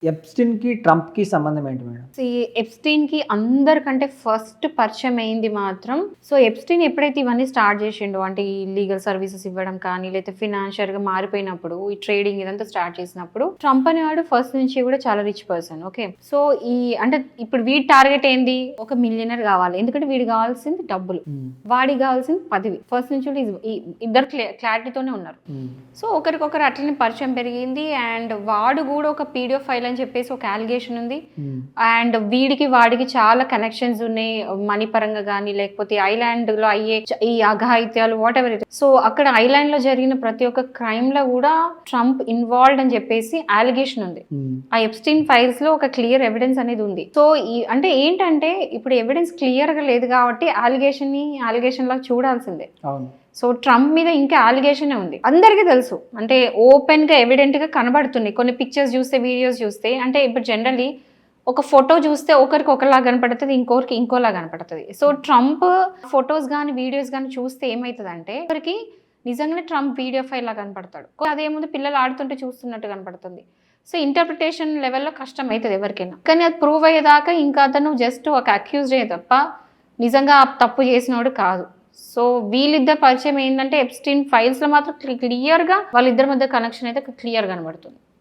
ఎప్స్టీన్‌కి, ట్రంప్‌కి సంబంధం ఏంటి మేడం? ఎప్స్టీన్‌కి అందరికంటే ఫస్ట్ పరిచయం అయింది మాత్రం ఎప్స్టీన్ ఎప్పుడైతే ఇవన్నీ స్టార్ట్ చేసిండో అంటే ఈ లీగల్ సర్వీసెస్ ఇవ్వడం కానీ లేకపోతే ఫినాన్షియల్‌గా మారిపోయినప్పుడు ఈ ట్రేడింగ్ ఇదంతా స్టార్ట్ చేసినప్పుడు ట్రంప్ అనేవాడు ఫస్ట్ నుంచి కూడా చాలా రిచ్ పర్సన్. ఓకే. సో ఈ అంటే ఇప్పుడు వీడి టార్గెట్ ఏంది? ఒక మిలియనర్ కావాలి. ఎందుకంటే వీడికి కావాల్సింది డబ్బులు. వాడికి కావాల్సింది పదవి. ఫస్ట్ నుంచి కూడా ఇద్దరు క్లారిటీతోనే ఉన్నారు. సో ఒకరికొకరు అట్లనే పరిచయం పెరిగింది అండ్ వాడు కూడా ఒక పీడిఎఫ్ ఫైల్ అని చెప్పేసి ఒక అలిగేషన్ ఉంది. అండ్ వీడికి వాడికి చాలా కనెక్షన్స్ ఉన్నాయి మనీ పరంగా కానీ లేకపోతే ఐలాండ్ లో అయ్యే ఈ అఘాయిత్యాలు వాట్ ఎవర్ ఇట్. సో అక్కడ ఐలాండ్ లో జరిగిన ప్రతి ఒక్క క్రైమ్ లో కూడా ట్రంప్ ఇన్వాల్వ్డ్ అని చెప్పేసి అలిగేషన్ ఉంది. ఆ ఎప్స్టీన్ ఫైల్స్ లో ఒక క్లియర్ ఎవిడెన్స్ అనేది ఉంది. సో అంటే ఏంటంటే ఇప్పుడు ఎవిడెన్స్ క్లియర్ గా లేదు కాబట్టి అలిగేషన్ లాగా చూడాల్సిందే. సో ట్రంప్ మీద ఇంకా అలిగేషన్ ఉంది, అందరికీ తెలుసు. అంటే ఓపెన్ గా ఎవిడెంట్ గా కనబడుతుంది. కొన్ని పిక్చర్స్ చూస్తే వీడియోస్ చూస్తే అంటే ఇప్పుడు జనరల్లీ ఒక ఫోటో చూస్తే ఒకరికి ఒకలా కనపడుతుంది, ఇంకొకరికి ఇంకోలా కనపడుతుంది. సో ట్రంప్ ఫొటోస్ కానీ వీడియోస్ కానీ చూస్తే ఏమవుతుందంటే ఒకరికి నిజంగానే ట్రంప్ వీడియో ఫైల్ లా కనపడతాడు, అదేముంది పిల్లలు ఆడుతుంటే చూస్తున్నట్టు కనపడుతుంది. సో ఇంటర్ప్రిటేషన్ లెవెల్లో కష్టం అవుతుంది ఎవరికైనా. కానీ అది ప్రూవ్ అయ్యేదాకా ఇంకా అతను జస్ట్ ఒక అక్యూజ్డ్ అయ్యే తప్ప నిజంగా తప్పు చేసినోడు కాదు. సో వీళ్ళిద్దరు పరిచయం ఏంటంటే ఎప్స్టీన్ ఫైల్స్ లో మాత్రం క్లియర్ గా వాళ్ళిద్దరి మధ్య కనెక్షన్ అయితే క్లియర్ కనబడుతుంది.